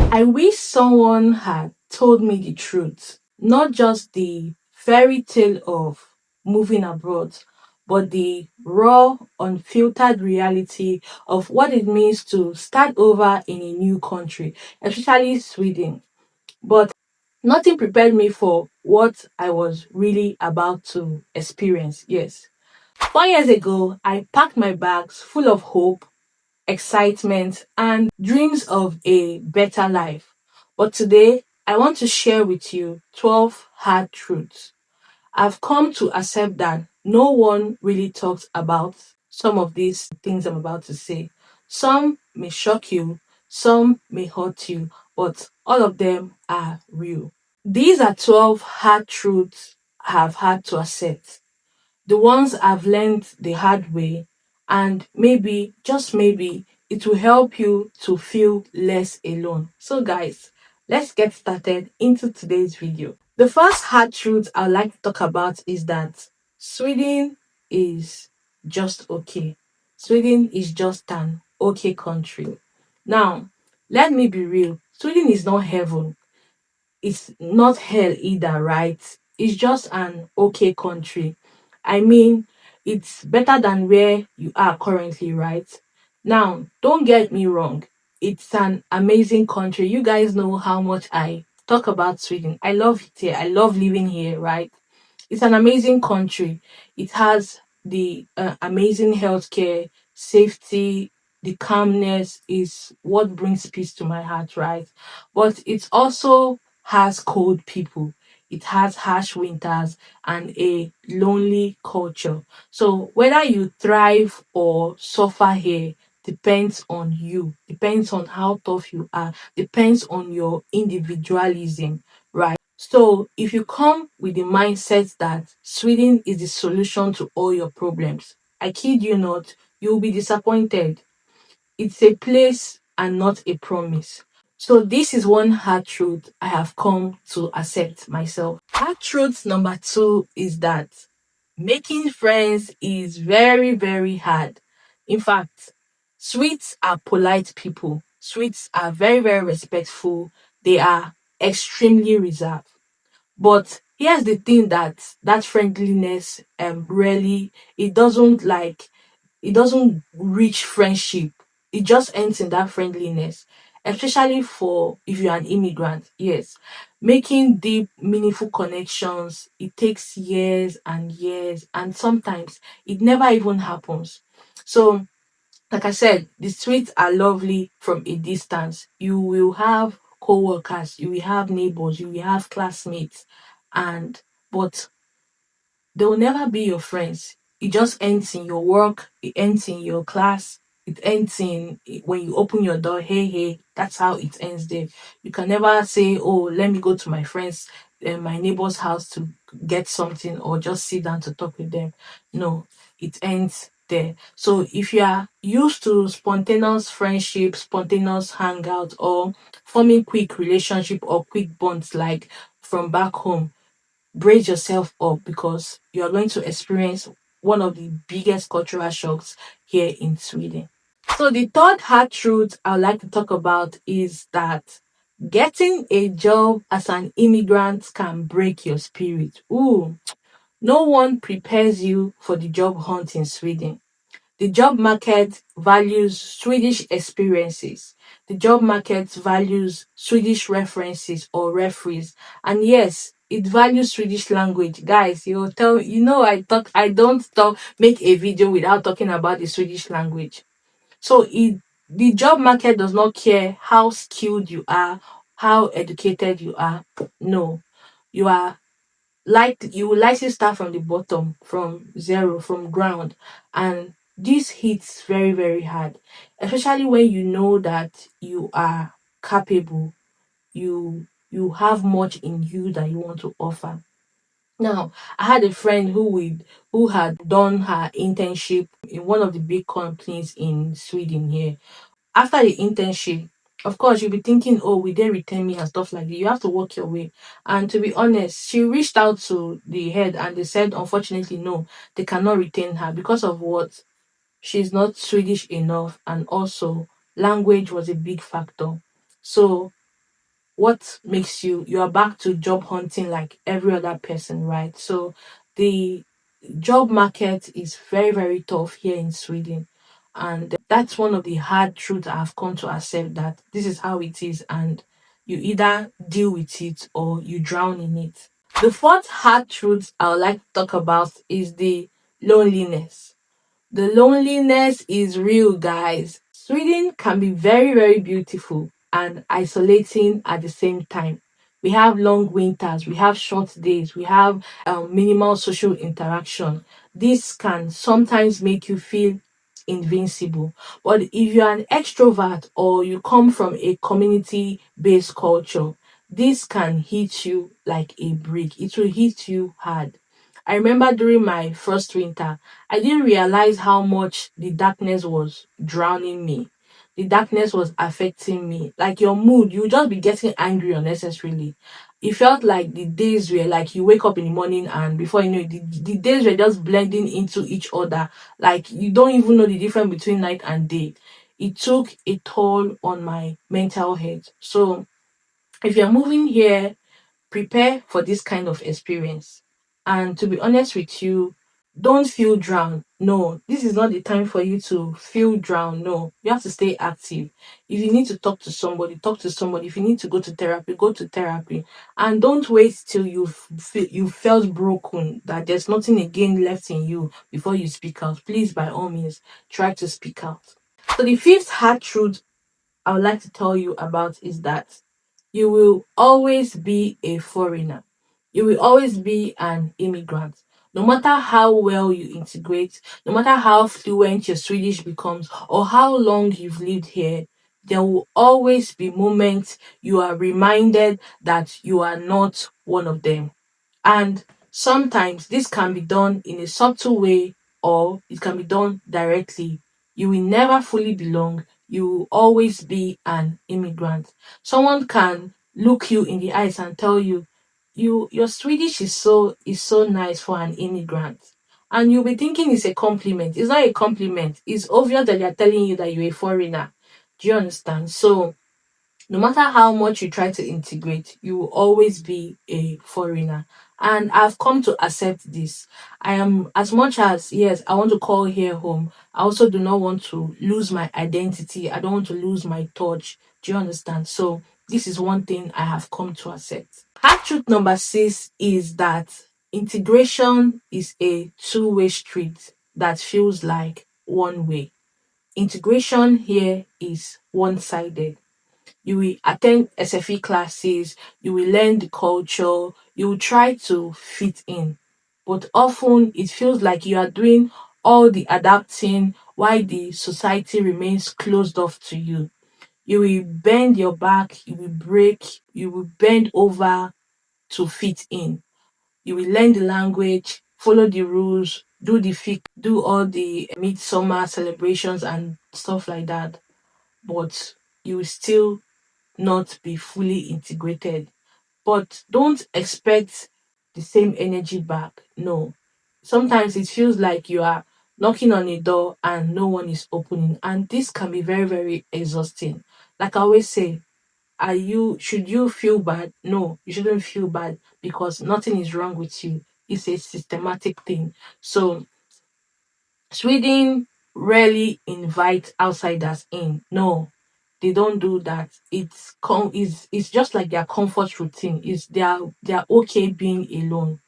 I wish someone had told me the truth, not just the fairy tale of moving abroad, but the raw, unfiltered reality of what it means to start over in a new country, especially Sweden. But nothing prepared me for what I was really about to experience. Yes. 4 years ago, I packed my bags full of hope, excitement, and dreams of a better life. But today, I want to share with you 12 hard truths. I've come to accept that no one really talks about some of these things I'm about to say. Some may shock you, some may hurt you, but all of them are real. These are 12 hard truths I've had to accept, the ones I've learned the hard way, and maybe, just maybe, it will help you to feel less alone. So, guys, let's get started into today's video. The first hard truth I'd like to talk about is that Sweden is just okay. Sweden is just an okay country. Now, let me be real. Sweden is not heaven, it's not hell either, right? It's just an okay country. I mean, it's better than where you are currently, right? Now, don't get me wrong. It's an amazing country. You guys know how much I talk about Sweden. I love it here. I love living here, right? It's an amazing country. It has the amazing healthcare, safety, the calmness is what brings peace to my heart, right? But it also has cold people. It has harsh winters and a lonely culture. So whether you thrive or suffer here depends on you, depends on how tough you are, depends on your individualism, right? So if you come with the mindset that Sweden is the solution to all your problems, I kid you not, you'll be disappointed. It's a place and not a promise. So this is one hard truth I have come to accept myself. Hard truth number two is that making friends is very, very hard. In fact, Swedes are polite people. Swedes are very, very respectful. They are extremely reserved. But here's the thing, that friendliness really, it doesn't like, it doesn't reach friendship. It just ends in that friendliness. Especially for if you're an immigrant, yes. Making deep, meaningful connections, it takes years and years, and sometimes it never even happens. So like I said, the streets are lovely from a distance. You will have co-workers, you will have neighbors, you will have classmates, and but they will never be your friends. It just ends in your work, it ends in your class, it ends in when you open your door, hey, hey, that's how it ends there. You can never say, oh, let me go to my friends, my neighbor's house to get something or just sit down to talk with them. No, it ends there. So if you are used to spontaneous friendship, spontaneous hangout, or forming quick relationship or quick bonds like from back home, brace yourself up because you are going to experience one of the biggest cultural shocks here in Sweden. So, the third hard truth I would like to talk about is that getting a job as an immigrant can break your spirit. Ooh, no one prepares you for the job hunt in Sweden. The job market values Swedish experiences. The job market values Swedish references or referees. And yes, it values Swedish language. Guys, you tell I don't talk make a video without talking about the Swedish language. So the job market does not care how skilled you are, how educated you are. No. You are you will likely start from the bottom, from zero, from ground, and this hits very, very hard, especially when you know that you are capable, you have much in you that you want to offer. Now, I had a friend who had done her internship in one of the big companies in Sweden here. After the internship, of course, you'll be thinking, oh, will they retain me and stuff like that? You have to work your way. And to be honest, she reached out to the head and they said, unfortunately, no, they cannot retain her because of what? She's not Swedish enough. And also, language was a big factor. So what makes you are back to job hunting like every other person, right? So the job market is very, very tough here in Sweden. And that's one of the hard truths I've come to accept, that this is how it is, and you either deal with it or you drown in it. The fourth hard truth I would like to talk about is the loneliness. The loneliness is real, guys. Sweden can be very, very beautiful and isolating at the same time. We have long winters, we have short days, we have minimal social interaction. This can sometimes make you feel invincible. But if you're an extrovert or you come from a community based culture, this can hit you like a brick. It will hit you hard. I remember during my first winter, I didn't realize how much the darkness was drowning me. The darkness was affecting me. Like your mood, you just be getting angry unnecessarily. It felt like the days were like you wake up in the morning and before you know it, the days were just blending into each other. Like you don't even know the difference between night and day. It took a toll on my mental health. So if you're moving here, prepare for this kind of experience. And to be honest with you, don't feel drowned. No, this is not the time for you to feel drowned. No, you have to stay active. If you need to talk to somebody, talk to somebody. If you need to go to therapy. And don't wait till you felt broken, that there's nothing again left in you before you speak out. Please, by all means, try to speak out. So the fifth hard truth I would like to tell you about is that you will always be a foreigner. You will always be an immigrant. No matter how well you integrate, no matter how fluent your Swedish becomes, or how long you've lived here, there will always be moments you are reminded that you are not one of them. And sometimes this can be done in a subtle way or it can be done directly. You will never fully belong. You will always be an immigrant. Someone can look you in the eyes and tell you, your Swedish is so nice for an immigrant. And you'll be thinking it's a compliment. It's not a compliment. It's obvious that they're telling you that you're a foreigner. Do you understand? So no matter how much you try to integrate, you will always be a foreigner. And I've come to accept this. I am, as much as, yes, I want to call here home, I also do not want to lose my identity. I don't want to lose my touch. Do you understand? So, this is one thing I have come to accept. Hard truth number six is that integration is a two-way street that feels like one way. Integration here is one sided. You will attend SFE classes, you will learn the culture, you will try to fit in. But often it feels like you are doing all the adapting while the society remains closed off to you. You will bend your back, you will break, you will bend over to fit in. You will learn the language, follow the rules, do all the midsummer celebrations and stuff like that. But you will still not be fully integrated. But don't expect the same energy back. No. Sometimes it feels like you are knocking on a door and no one is opening. And this can be very, very exhausting. Like I always say, should you feel bad? No, you shouldn't feel bad because nothing is wrong with you. It's a systematic thing. So Sweden rarely invite outsiders in. No, they don't do that. It's just like their comfort routine. Is they are okay being alone.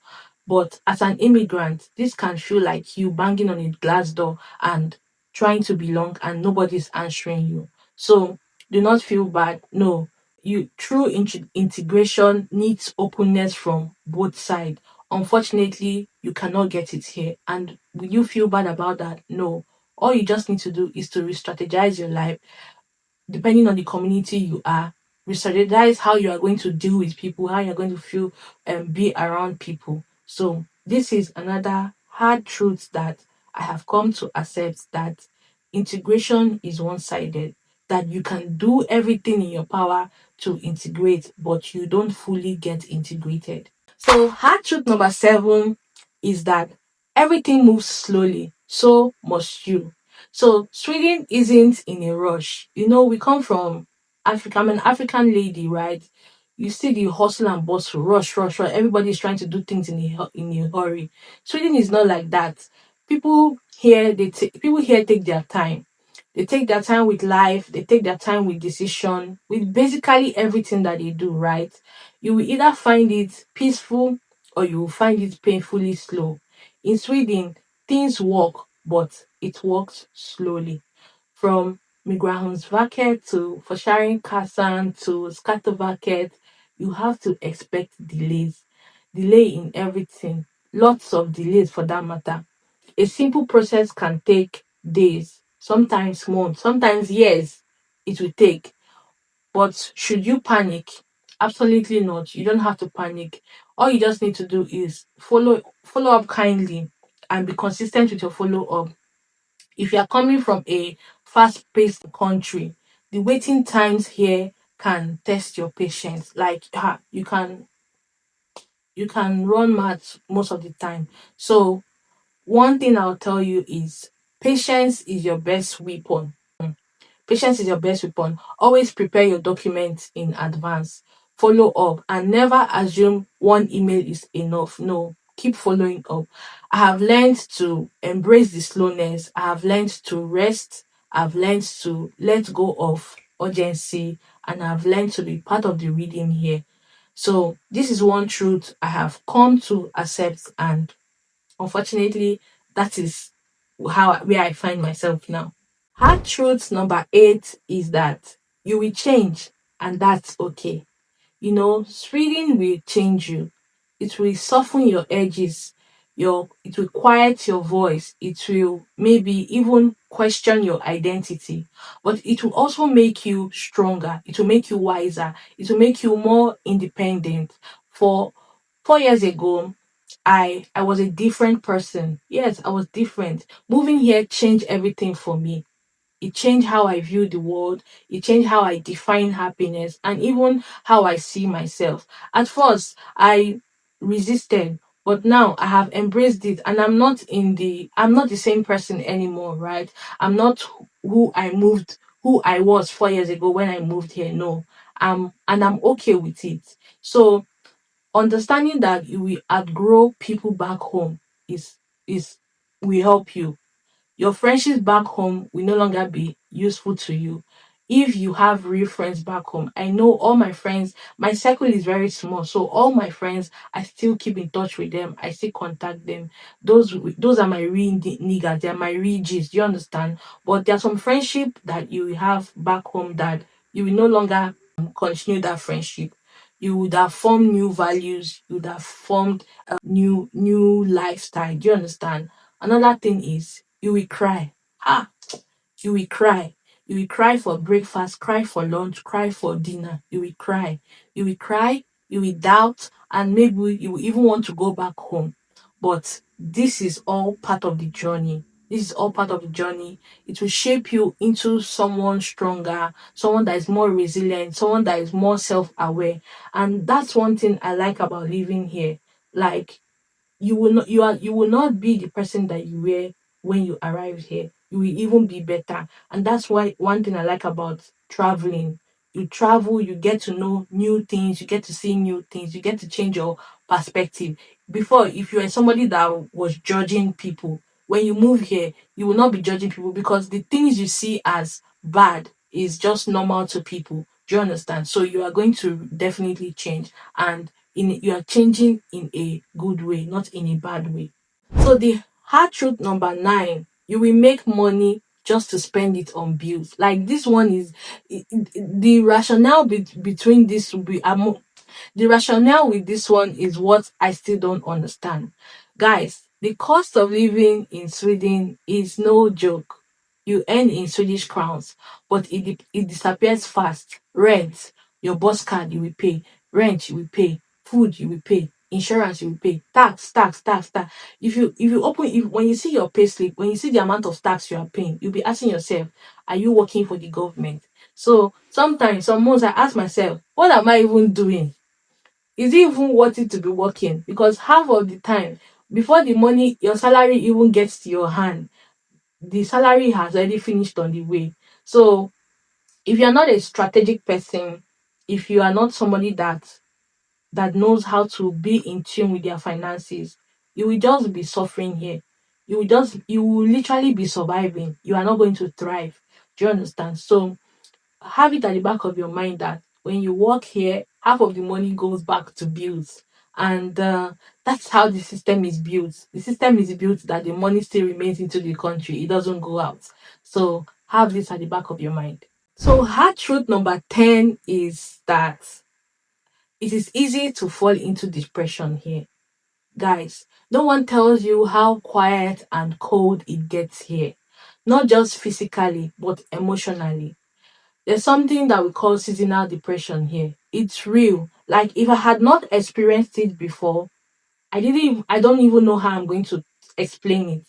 But as an immigrant, this can feel like you banging on a glass door and trying to belong and nobody's answering you. So do not feel bad. No, you true integration needs openness from both sides. Unfortunately, you cannot get it here. And will you feel bad about that? No. All you just need to do is to re-strategize your life depending on the community you are, re-strategize how you are going to deal with people, how you're going to feel and be around people. So this is another hard truth that I have come to accept, that integration is one-sided, that you can do everything in your power to integrate, but you don't fully get integrated. So hard truth number seven is that everything moves slowly, so must you. So Sweden isn't in a rush. You know, we come from Africa. I'm an African lady, right? You see the hustle and bustle, rush, rush, rush. Everybody is trying to do things in in a hurry. Sweden is not like that. People here take their time. They take their time with life. They take their time with decision, with basically everything that they do. Right? You will either find it peaceful or you will find it painfully slow. In Sweden, things work, but it works slowly. From Migrationsverket to Kassan to Skatteverket, you have to expect delays. Delay in everything. Lots of delays for that matter. A simple process can take days, sometimes months, sometimes years it will take. But should you panic? Absolutely not. You don't have to panic. All you just need to do is follow up kindly and be consistent with your follow up. If you are coming from a fast-paced country, the waiting times here can test your patience. Like you can run mad most of the time. So one thing I'll tell you is patience is your best weapon. Patience is your best weapon. Always prepare your documents in advance. Follow up and never assume one email is enough. No, keep following up. I have learned to embrace the slowness. I have learned to rest. I've learned to let go of urgency, and I've learned to be part of the reading here. So this is one truth I have come to accept, and unfortunately, that is where I find myself now. Hard truth number 8 is that you will change, and that's okay. Reading will change you. It will soften your edges. It will quiet your voice. It will maybe even question your identity. But it will also make you stronger. It will make you wiser. It will make you more independent. For 4 years ago, I was a different person. Yes, I was different. Moving here changed everything for me. It changed how I view the world. It changed how I define happiness and even how I see myself. At first, I resisted, but now I have embraced it, and I'm not the same person anymore, right? I'm not who I was 4 years ago when I moved here. No. And I'm okay with it. So understanding that you will outgrow people back home is is will help you. Your friendships back home will no longer be useful to you if you have real friends back home. I know all my friends, my circle is very small, so all my friends, I still keep in touch with them. I still contact them. Those are my real niggas. They are my real G's. Do you understand? But there are some friendship that you will have back home that you will no longer continue that friendship. You would have formed new values. You would have formed new lifestyle. Do you understand? Another thing is you will cry. Ah, you will cry. You will cry for breakfast, cry for lunch, cry for dinner. You will cry. You will cry, you will doubt, and maybe you will even want to go back home. But this is all part of the journey. This is all part of the journey. It will shape you into someone stronger, someone that is more resilient, someone that is more self aware. And that's one thing I like about living here. Like, you will not be the person that you were when you arrived here. You will even be better. And that's why one thing I like about traveling. You travel, you get to know new things, you get to see new things, you get to change your perspective. Before, if you were somebody that was judging people, when you move here, you will not be judging people because the things you see as bad is just normal to people. Do you understand? So you are going to definitely change. And you are changing in a good way, not in a bad way. So the hard truth number 9, you will make money just to spend it on bills. Like this one is the rationale between this will be the rationale with this one is what I still don't understand. Guys, the cost of living in Sweden is no joke. You earn in Swedish crowns, but it disappears fast. Rent, your bus card you will pay, rent you will pay, food you will pay, insurance you will pay, tax. If when you see your payslip, when you see the amount of tax you are paying, you'll be asking yourself, are you working for the government? So sometimes, some months I ask myself, what am I even doing? Is it even worth it to be working? Because half of the time, before the money, your salary even gets to your hand, the salary has already finished on the way. So if you're not a strategic person, if you are not somebody that knows how to be in tune with their finances, you will just be suffering here. You will literally be surviving. You are not going to thrive. Do you understand? So have it at the back of your mind that when you work here, half of the money goes back to bills. And that's how the system is built. The system is built that the money still remains into the country, it doesn't go out. So have this at the back of your mind. So, hard truth number 10 is that it is easy to fall into depression here. Guys, no one tells you how quiet and cold it gets here. Not just physically, but emotionally. There's something that we call seasonal depression here. It's real. Like if I had not experienced it before, I don't even know how I'm going to explain it.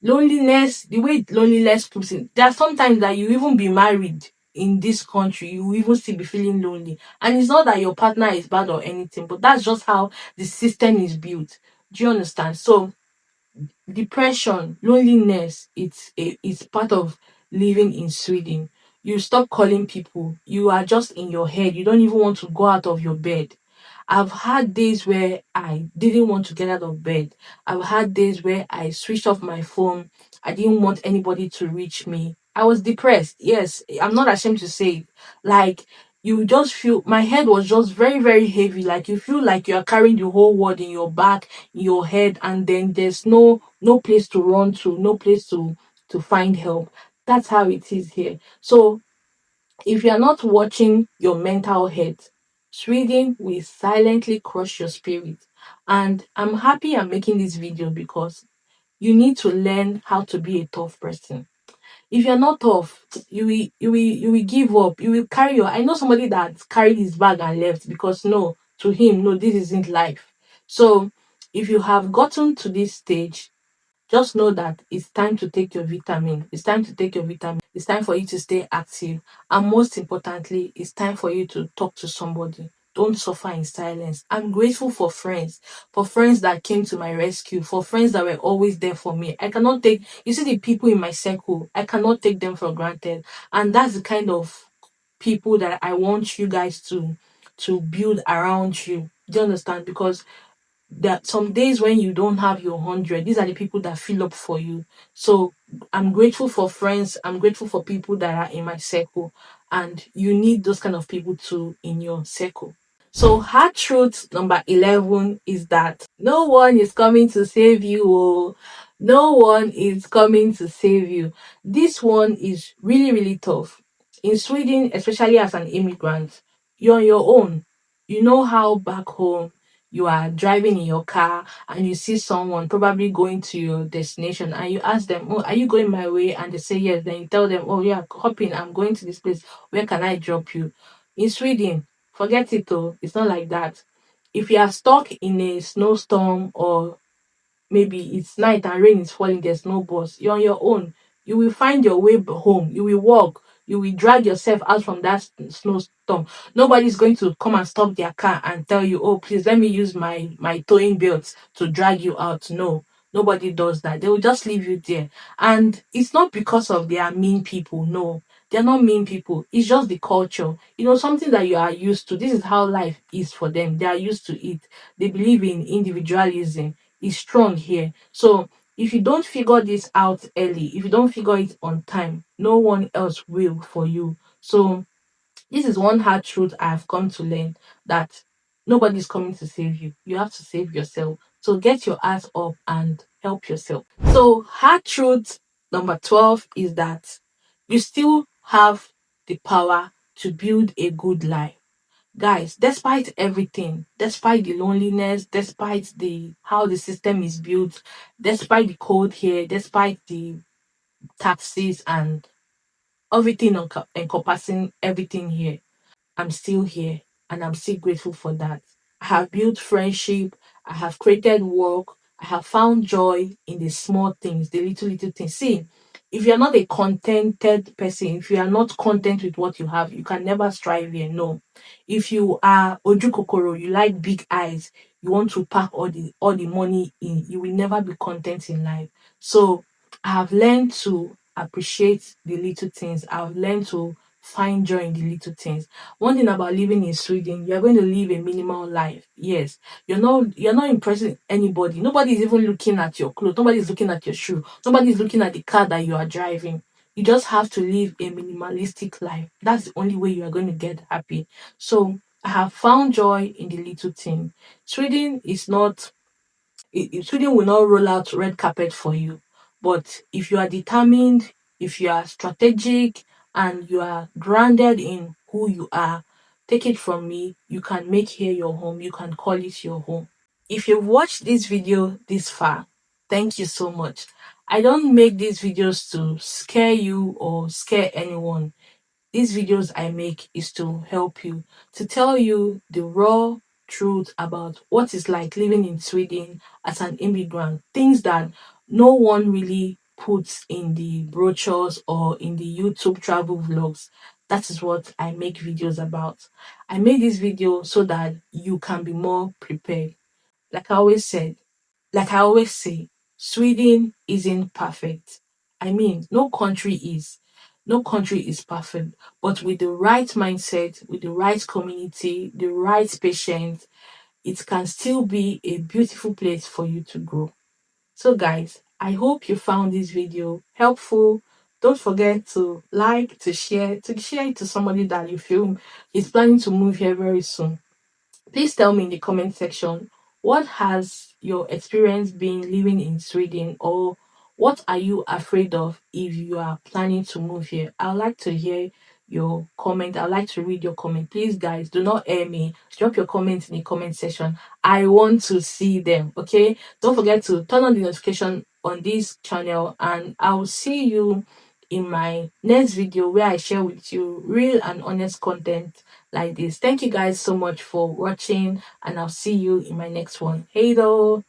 Loneliness, the way loneliness creeps in, there are sometimes that you even be married in this country, you will even still be feeling lonely. And it's not that your partner is bad or anything, but that's just how the system is built. Do you understand? So depression, loneliness, it's part of living in Sweden. You stop calling people. You are just in your head. You don't even want to go out of your bed. I've had days where I didn't want to get out of bed. I've had days where I switched off my phone. I didn't want anybody to reach me. I was depressed. Yes, I'm not ashamed to say it. Like, you just feel my head was just very, very heavy. Like, you feel like you are carrying the whole world in your back, in your head, and then there's no place to run to, no place to find help. That's how it is here. So if you are not watching your mental health, Sweden will silently crush your spirit. And I'm happy I'm making this video because you need to learn how to be a tough person. If you're not tough, you will give up. You will carry your I know somebody that carried his bag and left because no, to him, no, this isn't life. So if you have gotten to this stage, just know that it's time to take your vitamin. It's time to take your vitamin. It's time for you to stay active. And most importantly, it's time for you to talk to somebody. Don't suffer in silence. I'm grateful for friends that came to my rescue, for friends that were always there for me. I cannot take, you see, the people in my circle, I cannot take them for granted. And that's the kind of people that I want you guys to build around you. Do you understand? Because that some days when you don't have your 100, these are the people that fill up for you. So I'm grateful for friends, I'm grateful for people that are in my circle, and you need those kind of people too in your circle. So hard truth number 11 is that no one is coming to save you. Oh. No one is coming to save you. This one is really, really tough. In Sweden, especially as an immigrant, you're on your own. You know how back home you are driving in your car and you see someone probably going to your destination and you ask them, "Oh, are you going my way?" And they say yes. Then you tell them, "Oh, yeah, hop in. I'm going to this place. Where can I drop you?" In Sweden, forget it though. It's not like that. If you are stuck in a snowstorm or maybe it's night and rain is falling, there's no bus, you're on your own. You will find your way home. You will walk. You will drag yourself out from that snowstorm. Nobody's going to come and stop their car and tell you, "Oh, please let me use my towing belt to drag you out." No, nobody does that. They will just leave you there. And it's not because of they are mean people. No, they're not mean people. It's just the culture. Something that you are used to. This is how life is for them. They are used to it. They believe in individualism. Is strong here. So if you don't figure this out early, if you don't figure it on time, no one else will for you. So this is one hard truth I've come to learn, that nobody's coming to save you. You have to save yourself. So get your ass up and help yourself. So hard truth number 12 is that you still have the power to build a good life. Guys, despite everything, despite the loneliness, despite the how the system is built, despite the cold here, despite the taxes and everything encompassing everything here, I'm still here and I'm still grateful for that. I have built friendship, I have created work, I have found joy in the small things, the little, little things. See, if you're not a contented person, if you are not content with what you have, you can never strive here. No. If you are Oju Kokoro, you like big eyes, you want to pack all the money in, you will never be content in life. So I have learned to appreciate the little things. I've learned to find joy in the little things. One thing about living in Sweden, you're going to live a minimal life. Yes, you're not impressing anybody. Nobody's even looking at your clothes. Nobody's looking at your shoe. Nobody's looking at the car that you are driving. You just have to live a minimalistic life. That's the only way you are going to get happy. So I have found joy in the little thing. Sweden is not Sweden will not roll out red carpet for you. But if you are determined, if you are strategic, and you are grounded in who you are, take it from me, you can make here your home. You can call it your home. If you've watched this video this far, thank you so much. I don't make these videos to scare you or scare anyone. These videos I make is to help you, to tell you the raw truth about what it's like living in Sweden as an immigrant. Things that no one really puts in the brochures or in the YouTube travel vlogs. That is what I make videos about. I make this video so that you can be more prepared. Like I always said, like I always say, Sweden isn't perfect. I mean, no country is. No country is perfect. But with the right mindset, with the right community, the right patience, it can still be a beautiful place for you to grow. So, guys, I hope you found this video helpful. Don't forget to like, to share it to somebody that you feel is planning to move here very soon. Please tell me in the comment section, what has your experience been living in Sweden, or what are you afraid of if you are planning to move here? I'd like to hear your comment. I'd like to read your comment. Please, guys, do not air me. Drop your comments in the comment section. I want to see them. Okay. Don't forget to turn on the notification on this channel, and I'll see you in my next video where I share with you real and honest content like this. Thank you guys so much for watching, and I'll see you in my next one. Hey though.